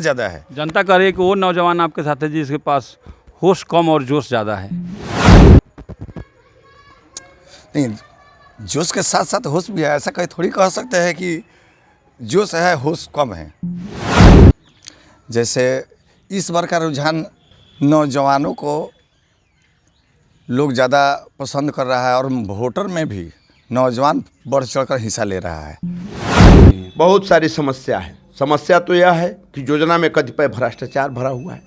ज़्यादा है। जनता कह रही है कि वो नौजवान आपके साथ है जिसके पास होश कम और जोश ज़्यादा है। नहीं, जोश के साथ साथ होश भी है। ऐसा कहीं थोड़ी कह सकते हैं कि जोश है होश कम है। जैसे इस बार का रुझान नौजवानों को लोग ज़्यादा पसंद कर रहा है और वोटर में भी नौजवान बढ़ चढ़कर हिस्सा ले रहा है। बहुत सारी समस्या है। समस्या तो यह है कि योजना में कतिपय भ्रष्टाचार भरा हुआ है।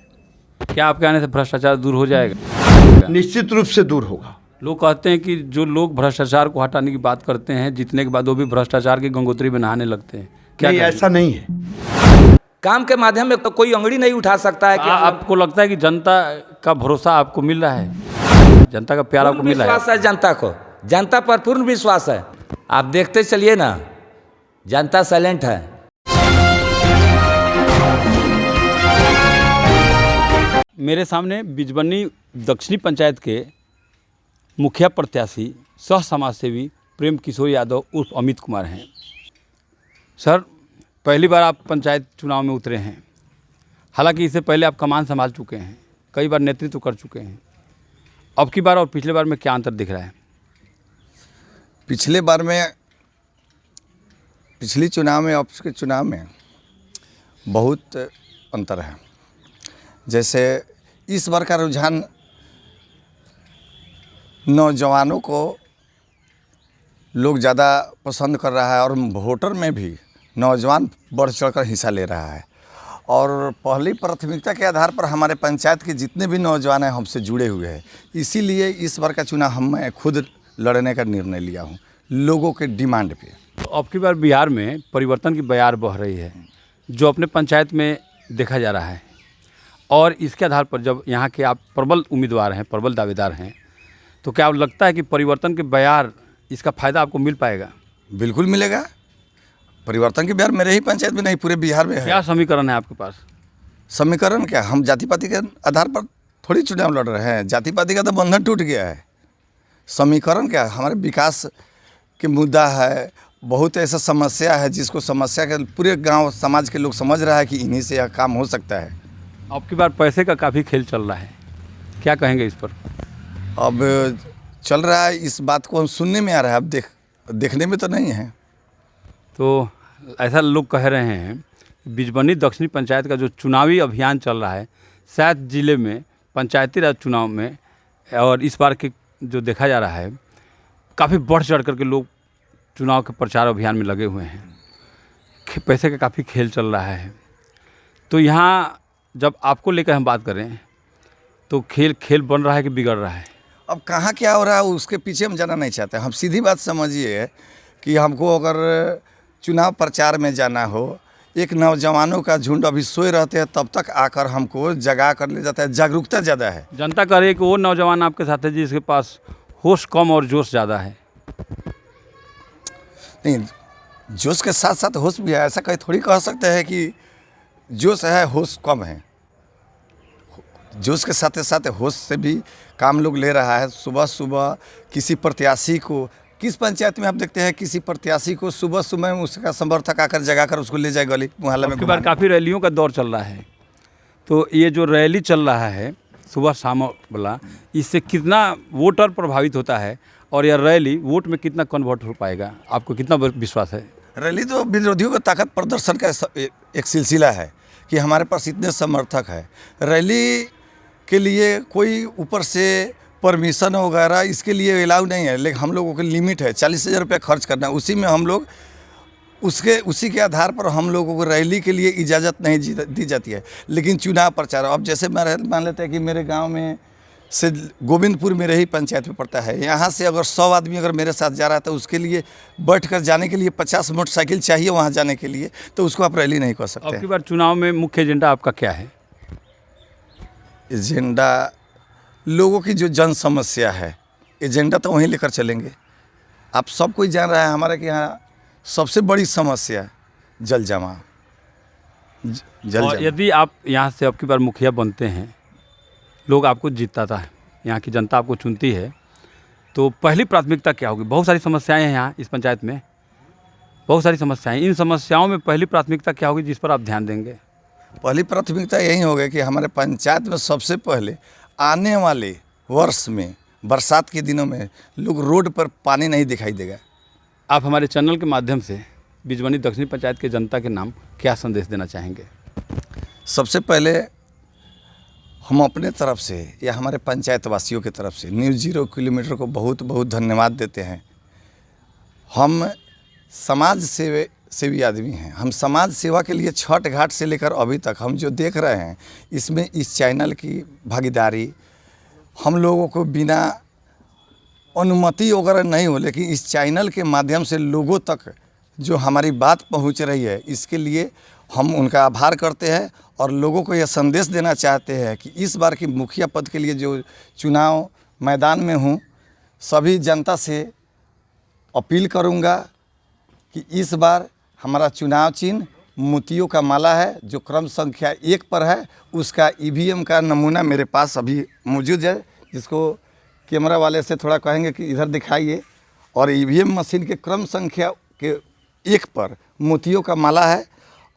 क्या आपके आने से भ्रष्टाचार दूर हो जाएगा? निश्चित रूप से दूर होगा। लोग कहते हैं कि जो लोग भ्रष्टाचार को हटाने की बात करते हैं, जीतने के बाद वो भी भ्रष्टाचार की गंगोत्री में नहाने लगते हैं। क्या नहीं, कहेंगे? ऐसा नहीं है। काम के माध्यम में तो कोई अंगड़ी नहीं उठा सकता है कि आपको लगता है कि जनता का भरोसा आपको मिल रहा है, जनता का प्यार आपको पूर्ण मिल रहा विश्वास है जनता को, जनता पर पूर्ण विश्वास है। आप देखते चलिए ना, जनता साइलेंट है। मेरे सामने बिजबन्नी दक्षिणी पंचायत के मुखिया प्रत्याशी सह समाज सेवी प्रेम किशोर यादव उर्फ अमित कुमार हैं। सर, पहली बार आप पंचायत चुनाव में उतरे हैं। हालांकि इससे पहले आप कमान संभाल चुके हैं, कई बार नेतृत्व कर चुके हैं। अब की बार और पिछले बार में क्या अंतर दिख रहा है? पिछले बार में पिछली चुनाव में अब के चुनाव में बहुत अंतर है। जैसे इस बार का रुझान नौजवानों को लोग ज़्यादा पसंद कर रहा है और वोटर में भी नौजवान बढ़ चढ़कर हिस्सा ले रहा है। और पहली प्राथमिकता के आधार पर हमारे पंचायत के जितने भी नौजवान हैं हमसे जुड़े हुए हैं। इसीलिए इस बार का चुनाव मैं खुद लड़ने का निर्णय लिया हूँ लोगों के डिमांड पे। तो अब की बार बिहार में परिवर्तन की बयार बह रही है, जो अपने पंचायत में देखा जा रहा है। और इसके आधार पर जब यहाँ के आप प्रबल उम्मीदवार हैं, प्रबल दावेदार हैं, तो क्या आपको लगता है कि परिवर्तन के बयार इसका फ़ायदा आपको मिल पाएगा? बिल्कुल मिलेगा। परिवर्तन के बयार मेरे ही पंचायत में नहीं, पूरे बिहार में है। क्या समीकरण है आपके पास? समीकरण क्या, हम जाति पाति के आधार पर थोड़ी चुनाव लड़ रहे हैं। जाति पाति का तो बंधन टूट गया है। समीकरण क्या, हमारे विकास के मुद्दा है। बहुत ऐसा समस्या है जिसको समस्या के पूरे गांव समाज के लोग समझ रहा है कि इन्हीं से यह काम हो सकता है। अब की बार पैसे का काफ़ी खेल चल रहा है, क्या कहेंगे इस पर? अब चल रहा है, इस बात को हम सुनने में आ रहा है, अब देखने में तो नहीं है। तो ऐसा लोग कह रहे हैं, बिजबन्नी दक्षिणी पंचायत का जो चुनावी अभियान चल रहा है, शायद ज़िले में पंचायती राज चुनाव में और इस बार के जो देखा जा रहा है, काफ़ी बढ़ चढ़ करके लोग चुनाव के प्रचार अभियान में लगे हुए हैं। पैसे का काफ़ी खेल चल रहा है। तो यहाँ जब आपको लेकर हम बात करें तो खेल बन रहा है कि बिगड़ रहा है? अब कहाँ क्या हो रहा है उसके पीछे हम जाना नहीं चाहते। हम सीधी बात समझिए कि हमको अगर चुनाव प्रचार में जाना हो, एक नौजवानों का झुंड अभी सोए रहते हैं, तब तक आकर हमको जगा कर ले जाता है। जागरूकता ज़्यादा है। जनता कह रही है कि वो नौजवान आपके साथ है जिसके पास होश कम और जोश ज़्यादा है। नहीं, जोश के साथ साथ होश भी है। ऐसा कहीं थोड़ी कह सकते हैं कि जोश है होश कम है। जोश के साथ साथ होश से भी काम लोग ले रहा है। सुबह सुबह किसी प्रत्याशी को, किस पंचायत में आप देखते हैं किसी प्रत्याशी को सुबह सुबह उसका समर्थक आकर जगाकर उसको ले जाए गली मोहल्ला में। बार काफ़ी रैलियों का दौर चल रहा है, तो ये जो रैली चल रहा है सुबह शाम वाला, इससे कितना वोटर प्रभावित होता है और यह रैली वोट में कितना कन्वर्ट हो पाएगा, आपको कितना विश्वास है? रैली तो विरोधियों का ताकत प्रदर्शन का एक सिलसिला है कि हमारे पास इतने समर्थक है। रैली के लिए कोई ऊपर से परमिशन वगैरह इसके लिए अलाउ नहीं है, लेकिन हम लोगों की लिमिट है 40,000 रुपये खर्च करना। उसी में हम लोग उसी के आधार पर हम लोगों को रैली के लिए इजाज़त नहीं दी जाती है। लेकिन चुनाव प्रचार, अब जैसे मान लेते हैं कि मेरे गांव में से गोविंदपुर मेरे ही पंचायत में पड़ता है, यहाँ से अगर 100 आदमी अगर मेरे साथ जा रहा है तो उसके लिए बैठ कर जाने के लिए 50 मोटरसाइकिल चाहिए वहाँ जाने के लिए, तो उसको आप रैली नहीं कह सकते। अब की बार चुनाव में मुख्य एजेंडा आपका क्या है? एजेंडा लोगों की जो जन समस्या है, एजेंडा तो वहीं लेकर चलेंगे। आप सब कोई जान रहा है हमारे के यहाँ सबसे बड़ी समस्या जल जमा। यदि आप यहाँ से अब की बार मुखिया बनते हैं, लोग आपको जिताता है, यहाँ की जनता आपको चुनती है, तो पहली प्राथमिकता क्या होगी? बहुत सारी समस्याएं हैं यहाँ इस पंचायत में, बहुत सारी समस्याएं। इन समस्याओं में पहली प्राथमिकता क्या होगी जिस पर आप ध्यान देंगे? पहली प्राथमिकता यही होगी कि हमारे पंचायत में सबसे पहले आने वाले वर्ष में बरसात के दिनों में लोग रोड पर पानी नहीं दिखाई देगा। आप हमारे चैनल के माध्यम से बिजबनी दक्षिणी पंचायत के जनता के नाम क्या संदेश देना चाहेंगे? सबसे पहले हम अपने तरफ से या हमारे पंचायत वासियों की तरफ से न्यूज़ 0 किलोमीटर को बहुत बहुत धन्यवाद देते हैं। हम समाज सेवी आदमी हैं। हम समाज सेवा के लिए छठ घाट से लेकर अभी तक हम जो देख रहे हैं, इसमें इस चैनल की भागीदारी हम लोगों को बिना अनुमति वगैरह नहीं हो, लेकिन इस चैनल के माध्यम से लोगों तक जो हमारी बात पहुंच रही है, इसके लिए हम उनका आभार करते हैं और लोगों को यह संदेश देना चाहते हैं कि इस बार की मुखिया पद के लिए जो चुनाव मैदान में हूँ, सभी जनता से अपील करूँगा कि इस बार हमारा चुनाव चिन्ह मोतियों का माला है, जो क्रम संख्या 1 पर है। उसका ईवीएम का नमूना मेरे पास अभी मौजूद है, जिसको कैमरा वाले से थोड़ा कहेंगे कि इधर दिखाइए। और ईवीएम मशीन के क्रम संख्या के 1 पर मोतियों का माला है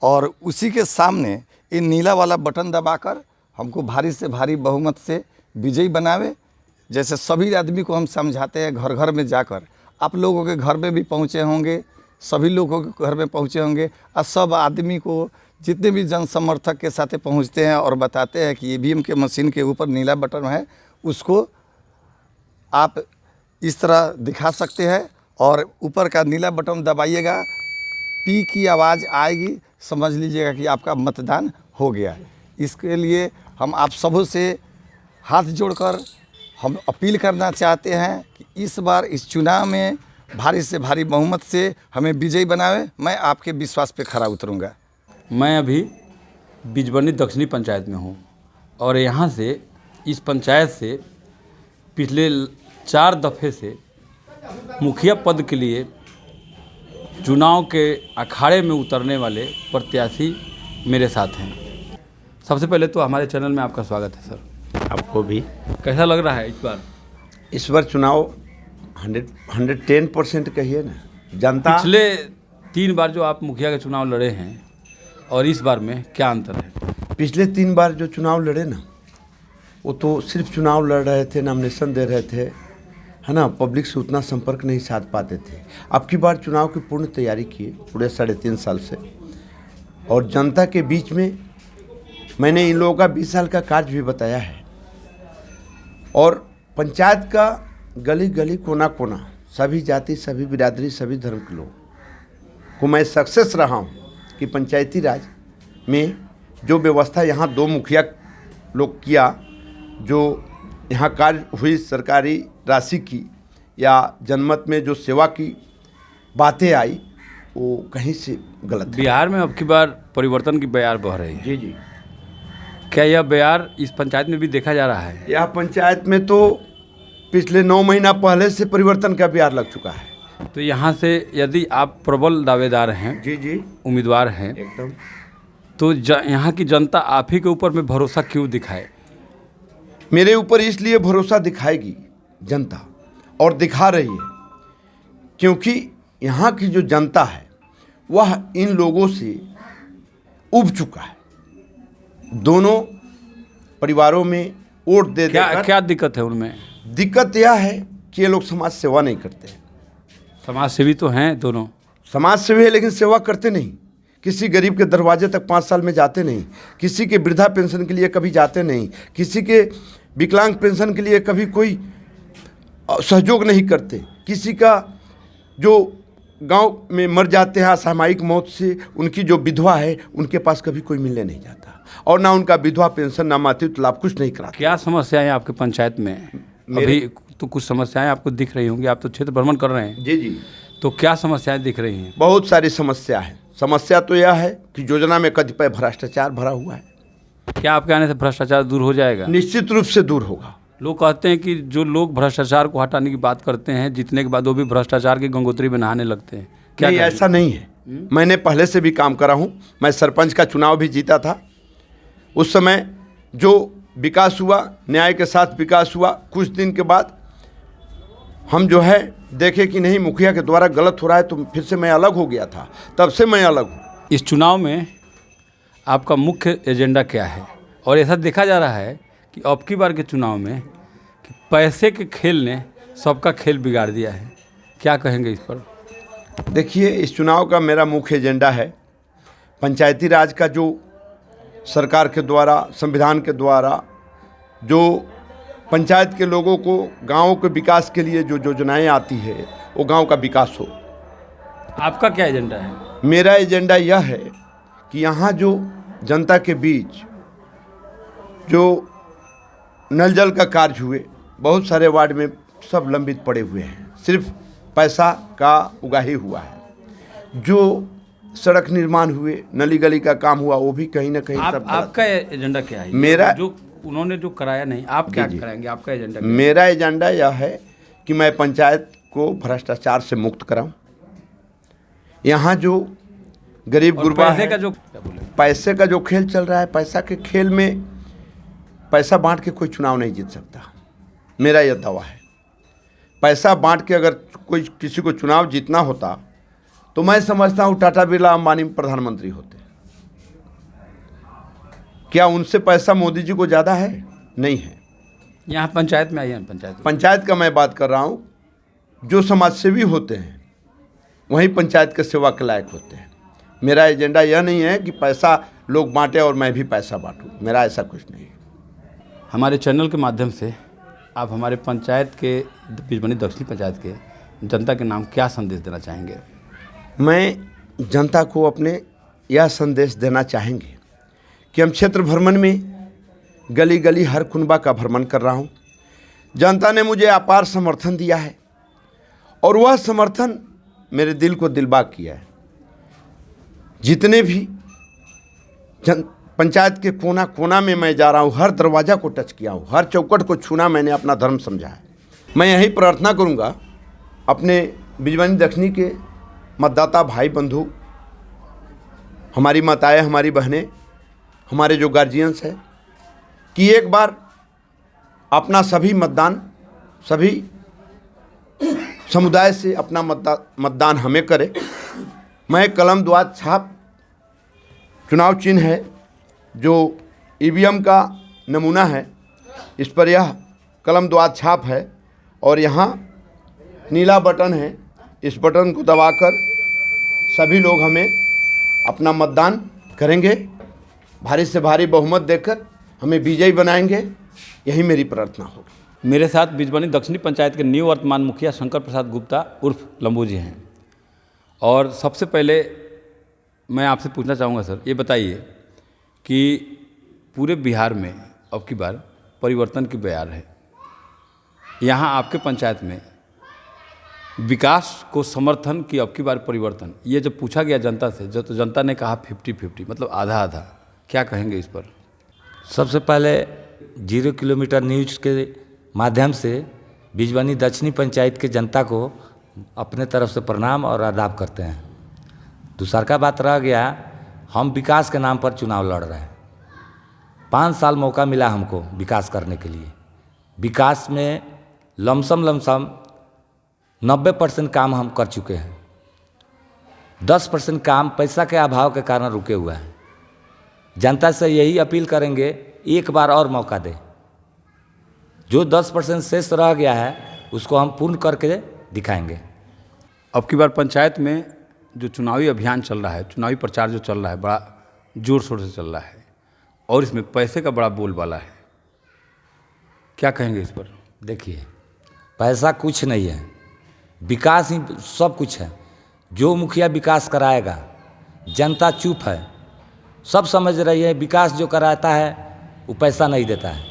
और उसी के सामने ये नीला वाला बटन दबाकर हमको भारी से भारी बहुमत से विजयी बनावे। जैसे सभी आदमी को हम समझाते हैं, घर घर में जाकर आप लोगों के घर में भी पहुँचे होंगे, सभी लोगों के घर में पहुँचे होंगे और सब आदमी को जितने भी जन समर्थक के साथ पहुँचते हैं और बताते हैं कि ईवीएम के मशीन के ऊपर नीला बटन है, उसको आप इस तरह दिखा सकते हैं और ऊपर का नीला बटन दबाइएगा, पी की आवाज़ आएगी, समझ लीजिएगा कि आपका मतदान हो गया। इसके लिए हम आप सबों से हाथ जोड़कर हम अपील करना चाहते हैं कि इस बार इस चुनाव में भारी से भारी बहुमत से हमें विजयी बनावे। मैं आपके विश्वास पे खरा उतरूँगा। मैं अभी बिजबनी दक्षिणी पंचायत में हूँ और यहाँ से इस पंचायत से पिछले 4 दफ़े से मुखिया पद के लिए चुनाव के अखाड़े में उतरने वाले प्रत्याशी मेरे साथ हैं। सबसे पहले तो हमारे चैनल में आपका स्वागत है सर। आपको भी। कैसा लग रहा है इस बार? इस बार चुनाव 110% कहिए ना। जनता पिछले 3 बार जो आप मुखिया के चुनाव लड़े हैं और इस बार में क्या अंतर है? पिछले 3 बार जो चुनाव लड़े ना, वो तो सिर्फ चुनाव लड़ रहे थे, नॉमिनेशन दे रहे थे, है ना, पब्लिक से उतना संपर्क नहीं साध पाते थे। अब की बार चुनाव की पूर्ण तैयारी किए पूरे 3.5 साल से, और जनता के बीच में मैंने इन लोगों का 20 साल का कार्य भी बताया है। और पंचायत का गली गली कोना कोना सभी जाति, सभी बिरादरी, सभी धर्म के लोग को मैं सक्सेस रहा हूँ कि पंचायती राज में जो व्यवस्था यहाँ 2 मुखिया लोग किया, जो यहाँ कार्य हुई सरकारी राशि की या जनमत में जो सेवा की बातें आई, वो कहीं से गलत है। बिहार में अब की बार परिवर्तन की बयार बह रही है। जी जी। क्या यह बयार इस पंचायत में भी देखा जा रहा है? यह पंचायत में तो पिछले 9 महीना पहले से परिवर्तन का बयार लग चुका है। तो यहाँ से यदि आप प्रबल दावेदार हैं, जी जी, उम्मीदवार हैं, एकदम, तो यहाँ की जनता आप ही के ऊपर में भरोसा क्यों दिखाए? मेरे ऊपर इसलिए भरोसा दिखाएगी जनता, और दिखा रही है, क्योंकि यहाँ की जो जनता है वह इन लोगों से उब चुका है। दोनों परिवारों में वोट दे देकर क्या दिक्कत है उनमें? दिक्कत यह है कि ये लोग समाज सेवा नहीं करते हैं। समाज सेवी तो हैं दोनों, समाज सेवी है, लेकिन सेवा करते नहीं। किसी गरीब के दरवाजे तक 5 साल में जाते नहीं, किसी के वृद्धा पेंशन के लिए कभी जाते नहीं, किसी के विकलांग पेंशन के लिए कभी कोई सहयोग नहीं करते, किसी का जो गांव में मर जाते हैं असामयिक मौत से, उनकी जो विधवा है उनके पास कभी कोई मिलने नहीं जाता, और ना उनका विधवा पेंशन, ना मातृत्व लाभ, कुछ नहीं कराता। क्या समस्याएं आपके पंचायत में? अभी तो कुछ समस्याएं आपको दिख रही होंगी, आप तो क्षेत्र भ्रमण कर रहे हैं। जी जी। तो क्या समस्याएं दिख रही हैं? बहुत सारी समस्या है। समस्या तो यह है कि योजना में कतिपय भ्रष्टाचार भरा हुआ है। क्या आपके आने से भ्रष्टाचार दूर हो जाएगा? निश्चित रूप से दूर होगा। लोग कहते हैं कि जो लोग भ्रष्टाचार को हटाने की बात करते हैं, जीतने के बाद वो भी भ्रष्टाचार की गंगोत्री में नहाने लगते हैं। क्या नहीं, ऐसा नहीं है। मैंने पहले से भी काम करा हूँ। मैं सरपंच का चुनाव भी जीता था। उस समय जो विकास हुआ, न्याय के साथ विकास हुआ। कुछ दिन के बाद हम जो है देखे कि नहीं, मुखिया के द्वारा गलत हो रहा है, तो फिर से मैं अलग हो गया था। तब से मैं अलग हूँ। इस चुनाव में आपका मुख्य एजेंडा क्या है? और ऐसा देखा जा रहा है कि अब की बार के चुनाव में कि पैसे के खेल ने सबका खेल बिगाड़ दिया है, क्या कहेंगे इस पर? देखिए, इस चुनाव का मेरा मुख्य एजेंडा है पंचायती राज का, जो सरकार के द्वारा, संविधान के द्वारा जो पंचायत के लोगों को गाँव के विकास के लिए जो योजनाएं आती है वो गाँव का विकास हो। आपका क्या एजेंडा है? मेरा एजेंडा यह है कि यहाँ जो जनता के बीच जो नल जल का कार्य हुए, बहुत सारे वार्ड में सब लंबित पड़े हुए हैं, सिर्फ पैसा का उगाही हुआ है। जो सड़क निर्माण हुए, नली गली का काम हुआ, वो भी कहीं ना कहीं सब आपका एजेंडा क्या है? मेरा जो उन्होंने जो कराया नहीं, आप क्या कराएंगे? आपका एजेंडा क्या है? मेरा एजेंडा यह है कि मैं पंचायत को भ्रष्टाचार से मुक्त कराऊं। यहाँ जो गरीब गुरबा पैसे है, का जो क्या बोले, पैसे का जो खेल चल रहा है, पैसा के खेल में पैसा बांट के कोई चुनाव नहीं जीत सकता। मेरा यह दावा है। पैसा बांट के अगर कोई किसी को चुनाव जीतना होता तो मैं समझता हूँ टाटा बिरला अंबानी प्रधानमंत्री होते। क्या उनसे पैसा मोदी जी को ज़्यादा है? नहीं है। यहाँ पंचायत में आई है, पंचायत का मैं बात कर रहा हूँ। जो समाज सेवी होते हैं वहीं पंचायत के सेवा के लायक होते हैं। मेरा एजेंडा यह नहीं है कि पैसा लोग बांटे और मैं भी पैसा बांटूं, मेरा ऐसा कुछ नहीं है। हमारे चैनल के माध्यम से आप हमारे पंचायत के, बिजबनी दक्षिणी पंचायत के जनता के नाम क्या संदेश देना चाहेंगे? मैं जनता को अपने यह संदेश देना चाहेंगे कि हम क्षेत्र भ्रमण में गली गली हर कुनबा का भ्रमण कर रहा हूँ। जनता ने मुझे अपार समर्थन दिया है और वह समर्थन मेरे दिल को दिलबाग किया है। जितने भी पंचायत के कोना कोना में मैं जा रहा हूँ, हर दरवाज़ा को टच किया हूँ, हर चौखट को छूना मैंने अपना धर्म समझा है। मैं यही प्रार्थना करूँगा अपने बिजबनी दक्षिणी के मतदाता भाई बंधु, हमारी माताएं, हमारी बहनें, हमारे जो गार्जियंस हैं, कि एक बार अपना सभी मतदान, सभी समुदाय से अपना मतदान हमें करें। मैं कलम द्वाद छाप चुनाव चिन्ह है जो ईवीएम का नमूना है, इस पर यह कलम द्वाद छाप है और यहाँ नीला बटन है। इस बटन को दबाकर सभी लोग हमें अपना मतदान करेंगे। भारी से भारी बहुमत देकर हमें विजयी बनाएंगे, यही मेरी प्रार्थना होगी। मेरे साथ बिजबनी दक्षिणी पंचायत के निवर्तमान मुखिया शंकर प्रसाद गुप्ता उर्फ लंबू जी हैं। और सबसे पहले मैं आपसे पूछना चाहूँगा सर, ये बताइए कि पूरे बिहार में अब की बार परिवर्तन की बयार है। यहाँ आपके पंचायत में विकास को समर्थन की अब की बार परिवर्तन, ये जब पूछा गया जनता से, जो तो जनता ने कहा 50-50, मतलब आधा आधा, क्या कहेंगे इस पर? सबसे पहले 0 किलोमीटर न्यूज के माध्यम से बिजबनी दक्षिणी पंचायत के जनता को अपने तरफ से प्रणाम और आदाब करते हैं। दूसरा का बात रह गया, हम विकास के नाम पर चुनाव लड़ रहे हैं। 5 साल मौका मिला हमको विकास करने के लिए। विकास में लमसम 90% काम हम कर चुके हैं। 10% काम पैसा के अभाव के कारण रुके हुए हैं। जनता से यही अपील करेंगे, एक बार और मौका दें। जो 10% शेष रह गया है उसको हम पूर्ण करके दिखाएंगे। अब की बार पंचायत में जो चुनावी अभियान चल रहा है, चुनावी प्रचार जो चल रहा है, बड़ा जोर शोर से चल रहा है और इसमें पैसे का बड़ा बोलबाला है, क्या कहेंगे इस पर? देखिए, पैसा कुछ नहीं है, विकास ही सब कुछ है। जो मुखिया विकास कराएगा, जनता चुप है, सब समझ रही है। विकास जो कराता है वो पैसा नहीं देता है,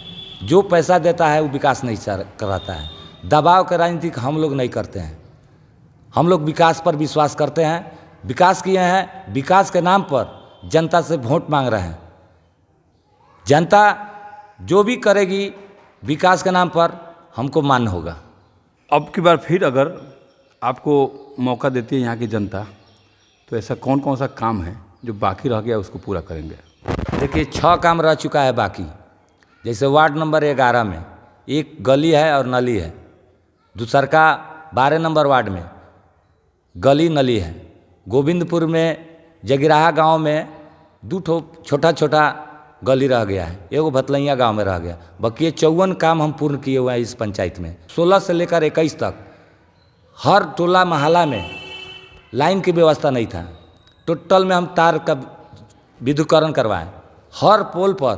जो पैसा देता है वो विकास नहीं कराता है। दबाव का राजनीति हम लोग नहीं करते हैं। हम लोग विकास पर विश्वास करते हैं। विकास किए हैं, विकास के नाम पर जनता से वोट मांग रहे हैं। जनता जो भी करेगी विकास के नाम पर हमको मान्य होगा। अब की बार फिर अगर आपको मौका देती है यहाँ की जनता, तो ऐसा कौन कौन सा काम है जो बाकी रह गया उसको पूरा करेंगे? देखिए, 6 काम रह चुका है बाकी। जैसे वार्ड नंबर 11 में एक गली है और नली है। दूसरा का 12 नंबर वार्ड में गली नली है। गोविंदपुर में जगिराहा गांव में 2 ठो छोटा छोटा गली रह गया है, एगो भतलैया गांव में रह गया। बाकी ये 54 काम हम पूर्ण किए हुए हैं इस पंचायत में। 16 से लेकर 21 तक हर टोला मोहल्ला में लाइन की व्यवस्था नहीं था। टोटल में हम तार का विद्युतीकरण करवाएं। हर पोल पर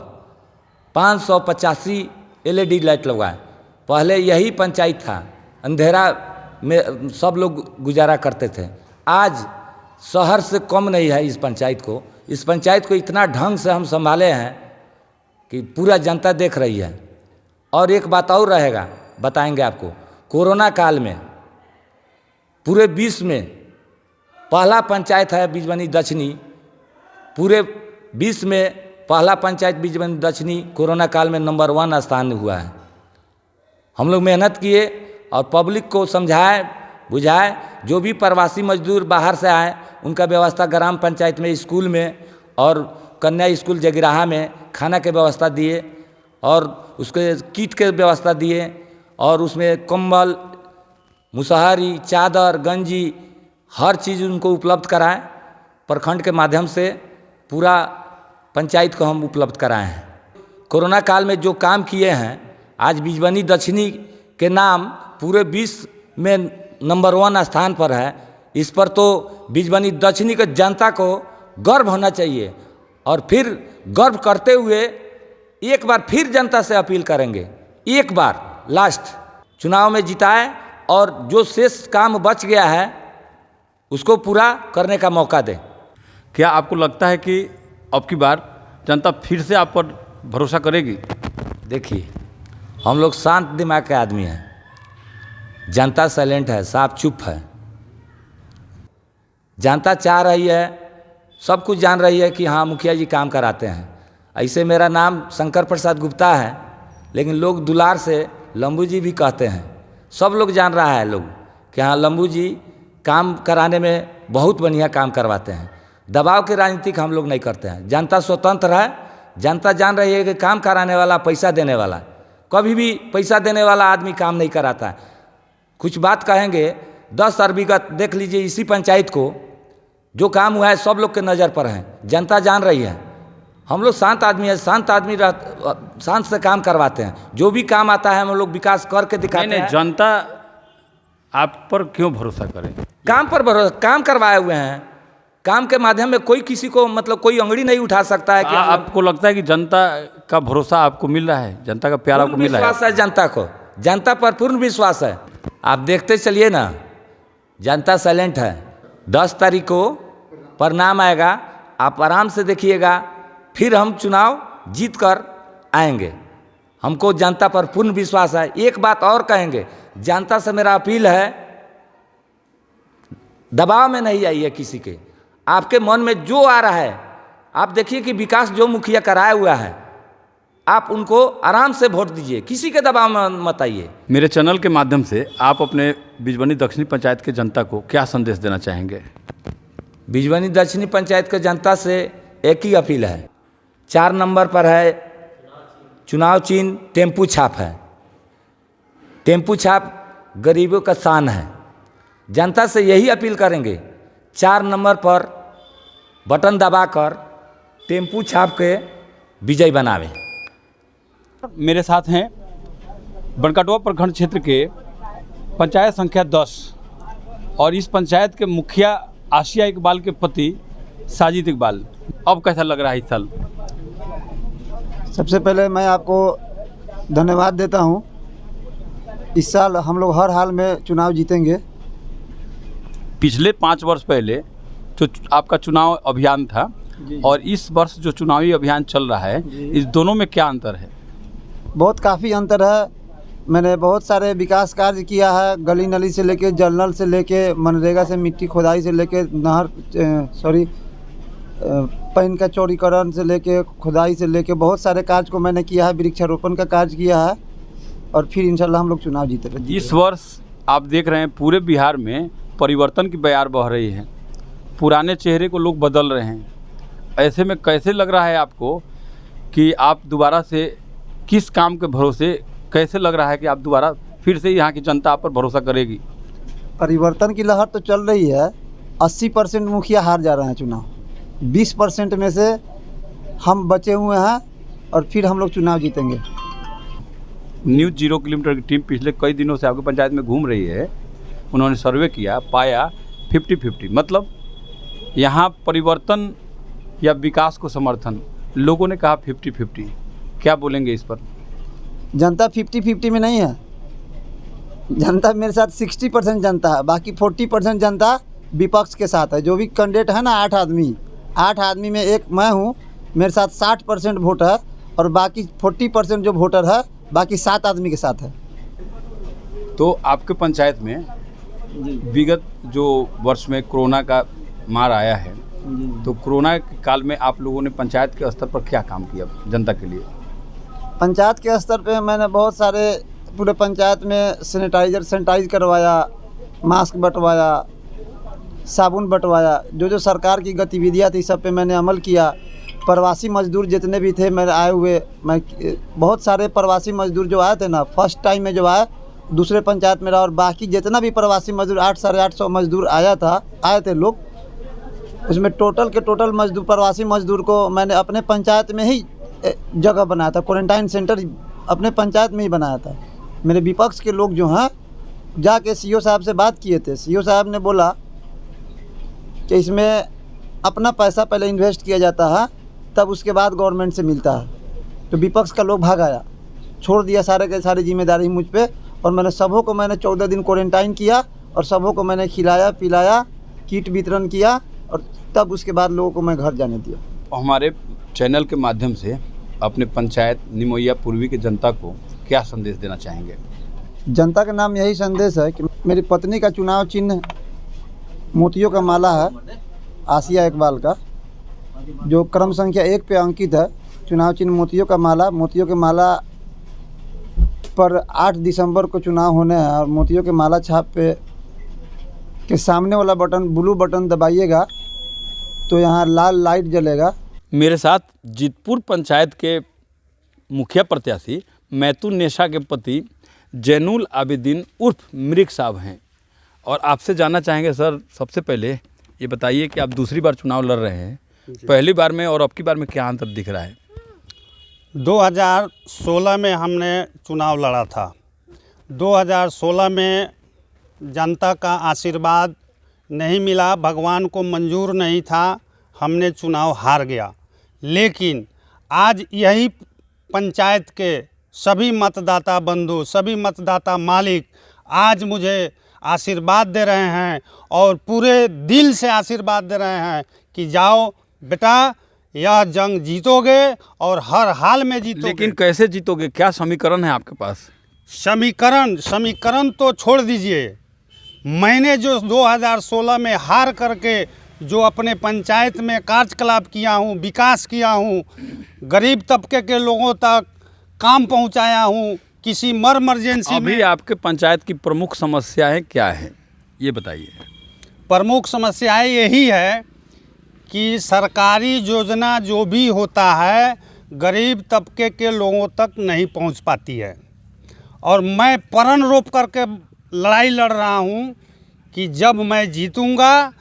585 LED लाइट लगवाएं। पहले यही पंचायत था, अंधेरा में सब लोग गुजारा करते थे। आज शहर से कम नहीं है इस पंचायत को। इस पंचायत को इतना ढंग से हम संभाले हैं कि पूरा जनता देख रही है। और एक बात और रहेगा, बताएंगे आपको। कोरोना काल में पूरे विश्व में पहला पंचायत है बिजबनी दक्षिणी। पूरे विश्व में पहला पंचायत बिजबनी दक्षिणी कोरोना काल में नंबर 1 स्थान हुआ है। हम लोग मेहनत किए और पब्लिक को समझाए बुझाए। जो भी प्रवासी मजदूर बाहर से आए उनका व्यवस्था ग्राम पंचायत में, स्कूल में और कन्या स्कूल जगिराहा में खाना के व्यवस्था दिए और उसके किट के व्यवस्था दिए और उसमें कंबल, मुसहरी, चादर, गंजी हर चीज़ उनको उपलब्ध कराएं। प्रखंड के माध्यम से पूरा पंचायत को हम उपलब्ध कराए हैं। कोरोना काल में जो काम किए हैं, आज बिजबनी दक्षिणी के नाम पूरे विश्व में नंबर 1 स्थान पर है। इस पर तो बिजबनी दक्षिणी के जनता को गर्व होना चाहिए। और फिर गर्व करते हुए एक बार फिर जनता से अपील करेंगे, एक बार लास्ट चुनाव में जिताए और जो शेष काम बच गया है उसको पूरा करने का मौका दें। क्या आपको लगता है कि अब की बार जनता फिर से आप पर भरोसा करेगी? देखिए, हम लोग शांत दिमाग के आदमी हैं। जनता साइलेंट है, साफ चुप है। जनता चाह रही है, सब कुछ जान रही है कि हाँ मुखिया जी काम कराते हैं। ऐसे मेरा नाम शंकर प्रसाद गुप्ता है, लेकिन लोग दुलार से लंबू जी भी कहते हैं। सब लोग जान रहा है लोग कि हाँ लंबू जी काम कराने में बहुत बढ़िया काम करवाते हैं। दबाव की राजनीति हम लोग नहीं करते हैं। जनता स्वतंत्र है। जनता जान रही है कि काम कराने वाला पैसा देने वाला, कभी भी पैसा देने वाला आदमी काम नहीं कराता है। कुछ बात कहेंगे, 10 अरबीगत देख लीजिए इसी पंचायत को जो काम हुआ है सब लोग के नज़र पर है। जनता जान रही है। हम लोग शांत आदमी है, शांत आदमी शांत से काम करवाते हैं। जो भी काम आता है हम लोग विकास करके दिखाते हैं। जनता आप पर क्यों भरोसा करे? काम पर भरोसा, काम करवाए हुए हैं। काम के माध्यम में कोई किसी को मतलब कोई अंगड़ी नहीं उठा सकता है कि आपको लगता है कि जनता का भरोसा आपको मिल रहा है, जनता का प्यार आपको मिल रहा है? विश्वास है जनता को, जनता पर पूर्ण विश्वास है। आप देखते चलिए ना, जनता साइलेंट है। 10 तारीख को परिणाम आएगा, आप आराम से देखिएगा। फिर हम चुनाव जीत कर आएंगे। हमको जनता पर पूर्ण विश्वास है। एक बात और कहेंगे, जनता से मेरा अपील है, दबाव में नहीं आइए किसी के। आपके मन में जो आ रहा है, आप देखिए कि विकास जो मुखिया कराया हुआ है, आप उनको आराम से वोट दीजिए, किसी के दबाव में मत आइए। मेरे चैनल के माध्यम से आप अपने बिजबनी दक्षिणी पंचायत के जनता को क्या संदेश देना चाहेंगे? बिजबनी दक्षिणी पंचायत के जनता से एक ही अपील है। 4 नंबर पर है चुनाव चिन्ह, टेम्पू छाप है। टेम्पू छाप गरीबों का शान है। जनता से यही अपील करेंगे, 4 नंबर पर बटन दबाकर टेम्पू छाप के विजय बनावे। मेरे साथ हैं बनकाटवा प्रखंड क्षेत्र के पंचायत संख्या 10 और इस पंचायत के मुखिया आसिया इकबाल के पति साजिद इकबाल। अब कैसा लग रहा है इस साल? सबसे पहले मैं आपको धन्यवाद देता हूं। इस साल हम लोग हर हाल में चुनाव जीतेंगे। पिछले 5 वर्ष पहले जो आपका चुनाव अभियान था और इस वर्ष जो चुनावी अभियान चल रहा है, इस दोनों में क्या अंतर है? बहुत काफ़ी अंतर है। मैंने बहुत सारे विकास कार्य किया है, गली नली से लेके जल नल से लेके मनरेगा से मिट्टी खोदाई से लेके पैन का चौड़ीकरण से लेके खुदाई से लेके बहुत सारे कार्य को मैंने किया है। वृक्षारोपण का कार्य किया है और फिर इंशाल्लाह हम लोग चुनाव जीते। इस वर्ष आप देख रहे हैं पूरे बिहार में परिवर्तन की बयार बह रही है। पुराने चेहरे को लोग बदल रहे हैं। ऐसे में कैसे लग रहा है आपको कि आप दोबारा से किस काम के भरोसे, कैसे लग रहा है कि आप दोबारा फिर से यहाँ की जनता आप पर भरोसा करेगी? परिवर्तन की लहर तो चल रही है। 80% मुखिया हार जा रहे हैं चुनाव। 20% में से हम बचे हुए हैं और फिर हम लोग चुनाव जीतेंगे। न्यूज़ 0 किलोमीटर की टीम पिछले कई दिनों से आपके पंचायत में घूम रही है। उन्होंने सर्वे किया, पाया 50-50, मतलब यहाँ परिवर्तन या विकास को समर्थन, लोगों ने कहा 50-50। क्या बोलेंगे इस पर? जनता 50-50 में नहीं है। जनता मेरे साथ 60% जनता है, बाकी 40% जनता विपक्ष के साथ है। जो भी कैंडिडेट है ना, 8 आदमी में एक मैं हूँ, मेरे साथ 60% वोट है और बाकी 40% जो वोटर है बाकी 7 आदमी के साथ है। तो आपके पंचायत में विगत जो वर्ष में कोरोना का मार आया है, तो कोरोना के काल में आप लोगों ने पंचायत के स्तर पर क्या काम किया जनता के लिए? पंचायत के स्तर पे मैंने बहुत सारे, पूरे पंचायत में सैनिटाइज करवाया, मास्क बंटवाया, साबुन बंटवाया। जो सरकार की गतिविधियाँ थी सब पे मैंने अमल किया। प्रवासी मजदूर जितने भी थे मेरे आए हुए, मैं बहुत सारे प्रवासी मजदूर जो आए थे ना, फर्स्ट टाइम में जो आए दूसरे पंचायत में रहा, और बाकी जितना भी प्रवासी मजदूर 800-850 मजदूर आए थे लोग, उसमें टोटल के टोटल मजदूर, प्रवासी मजदूर को मैंने अपने पंचायत में ही जगह बनाया था, क्वारंटाइन सेंटर अपने पंचायत में ही बनाया था। मेरे विपक्ष के लोग जो हैं जाके सीओ साहब से बात किए थे। सीओ साहब ने बोला कि इसमें अपना पैसा पहले इन्वेस्ट किया जाता है, तब उसके बाद गवर्नमेंट से मिलता है। तो विपक्ष का लोग भाग आया, छोड़ दिया सारे के सारी जिम्मेदारी मुझ पे, और मैंने सबों को 14 दिन क्वारंटाइन किया और सबों को मैंने खिलाया पिलाया, किट वितरण किया, और तब उसके बाद लोगों को मैं घर जाने दिया। हमारे चैनल के माध्यम से अपने पंचायत निमोइया पूर्वी की जनता को क्या संदेश देना चाहेंगे? जनता के नाम यही संदेश है कि मेरी पत्नी का चुनाव चिन्ह मोतियों का माला है, आसिया इकबाल का, जो क्रम संख्या 1 पे अंकित है। चुनाव चिन्ह मोतियों का माला। मोतियों के माला पर 8 दिसंबर को चुनाव होने हैं, और मोतियों के माला छाप पे के सामने वाला बटन, ब्लू बटन दबाइएगा तो यहाँ लाल लाइट जलेगा। मेरे साथ जीतपुर पंचायत के मुखिया प्रत्याशी मैतुन नेशा के पति जैनुल आबिदीन उर्फ मृग साहब हैं, और आपसे जानना चाहेंगे सर, सबसे पहले ये बताइए कि आप दूसरी बार चुनाव लड़ रहे हैं, पहली बार में और अब की बार में क्या अंतर दिख रहा है? 2016 में हमने चुनाव लड़ा था। 2016 में जनता का आशीर्वाद नहीं मिला, भगवान को मंजूर नहीं था, हमने चुनाव हार गया। लेकिन आज यही पंचायत के सभी मतदाता बंधु, सभी मतदाता मालिक आज मुझे आशीर्वाद दे रहे हैं और पूरे दिल से आशीर्वाद दे रहे हैं कि जाओ बेटा, यह जंग जीतोगे और हर हाल में जीतोगे। लेकिन कैसे जीतोगे? क्या समीकरण है आपके पास? समीकरण तो छोड़ दीजिए। मैंने जो 2016 में हार करके जो अपने पंचायत में कार्यकलाप किया हूँ, विकास किया हूँ, गरीब तबके के लोगों तक काम पहुँचाया हूँ, किसी इमरजेंसी में। अभी आपके पंचायत की प्रमुख समस्याएं क्या है, ये बताइए। प्रमुख समस्याएं यही है कि सरकारी योजना जो भी होता है गरीब तबके के लोगों तक नहीं पहुंच पाती है, और मैं प्रण रोप करके लड़ाई लड़ रहा हूं कि जब मैं जीतूंगा,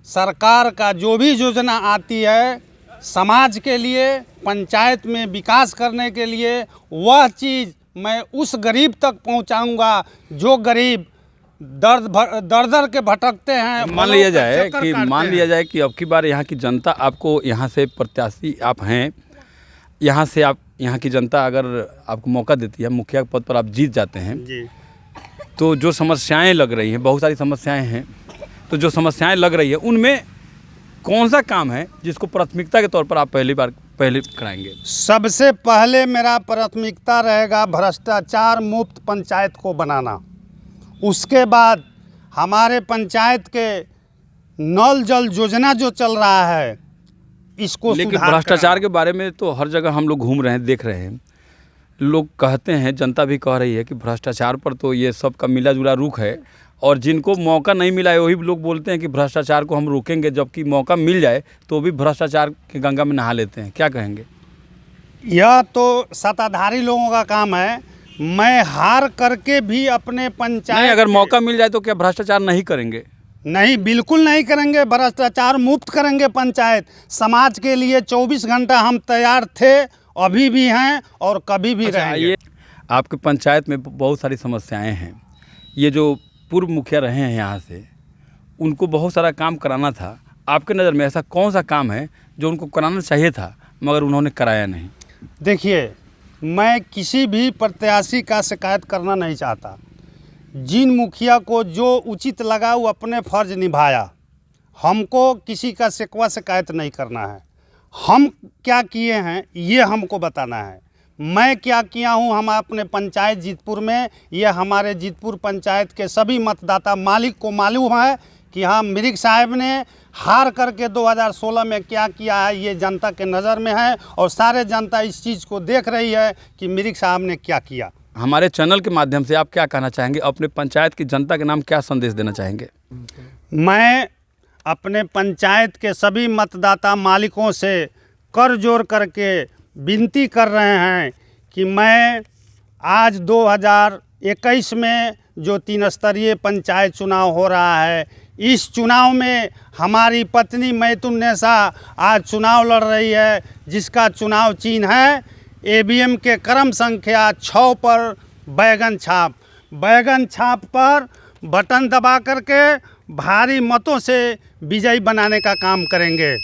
सरकार का जो भी योजना आती है समाज के लिए, पंचायत में विकास करने के लिए, वह चीज़ मैं उस गरीब तक पहुंचाऊंगा जो गरीब दर के भटकते हैं। मान लिया जाए कि अब की बार यहाँ की जनता आपको, यहाँ से प्रत्याशी आप हैं, यहाँ से आप, यहाँ की जनता अगर आपको मौका देती है, मुखिया के पद पर आप जीत जाते हैं जी, तो जो समस्याएं लग रही हैं, बहुत सारी समस्याएं हैं, तो जो समस्याएं लग रही है उनमें कौन सा काम है जिसको प्राथमिकता के तौर पर आप पहले कराएंगे? सबसे पहले मेरा प्राथमिकता रहेगा भ्रष्टाचार मुक्त पंचायत को बनाना। उसके बाद हमारे पंचायत के नल जल योजना जो चल रहा है इसको, लेकिन भ्रष्टाचार के बारे में तो हर जगह हम लोग घूम रहे हैं, देख रहे हैं, लोग कहते हैं, जनता भी कह रही है कि भ्रष्टाचार पर तो ये सब का मिला जुला रुख है, और जिनको मौका नहीं मिला है वही लोग बोलते हैं कि भ्रष्टाचार को हम रोकेंगे, जबकि मौका मिल जाए तो भी भ्रष्टाचार की गंगा में नहा लेते हैं। क्या कहेंगे? यह तो सत्ताधारी लोगों का काम है। मैं हार करके भी अपने पंचायत, नहीं, अगर मौका मिल जाए तो क्या भ्रष्टाचार नहीं करेंगे? नहीं, बिल्कुल नहीं करेंगे। भ्रष्टाचार मुक्त करेंगे पंचायत। समाज के लिए 24 घंटा हम तैयार थे, अभी भी हैं और कभी भी रहेंगे। ये आपके पंचायत में बहुत सारी समस्याएं हैं। ये जो पूर्व मुखिया रहे हैं यहाँ से, उनको बहुत सारा काम कराना था। आपके नज़र में ऐसा कौन सा काम है जो उनको कराना चाहिए था मगर उन्होंने कराया नहीं? देखिए, मैं किसी भी प्रत्याशी का शिकायत करना नहीं चाहता। जिन मुखिया को जो उचित लगा वो अपने फ़र्ज निभाया। हमको किसी का शिकवा शिकायत नहीं करना है। हम क्या किए हैं ये हमको बताना है। मैं क्या किया हूँ हम अपने पंचायत जीतपुर में, ये हमारे जीतपुर पंचायत के सभी मतदाता मालिक को मालूम है कि हाँ, मिरिक साहब ने हार करके 2016 में क्या किया है ये जनता के नज़र में है और सारे जनता इस चीज़ को देख रही है कि मिरिक साहब ने क्या किया। हमारे चैनल के माध्यम से आप क्या कहना चाहेंगे? अपने पंचायत की जनता के नाम क्या संदेश देना चाहेंगे? मैं अपने पंचायत के सभी मतदाता मालिकों से कर जोड़ करके विनती कर रहे हैं कि मैं आज 2021 में जो 3 स्तरीय पंचायत चुनाव हो रहा है, इस चुनाव में हमारी पत्नी मैतुन्नेसा आज चुनाव लड़ रही है, जिसका चुनाव चिन्ह है ABM के क्रम संख्या 6 पर बैगन छाप। बैगन छाप पर बटन दबा करके भारी मतों से विजयी बनाने का काम करेंगे।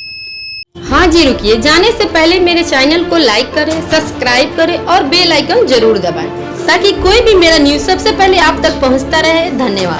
हाँ जी, रुकिए, जाने से पहले मेरे चैनल को लाइक करें, सब्सक्राइब करें और बेल आइकन जरूर दबाएं ताकि कोई भी मेरा न्यूज़ सबसे पहले आप तक पहुंचता रहे। धन्यवाद।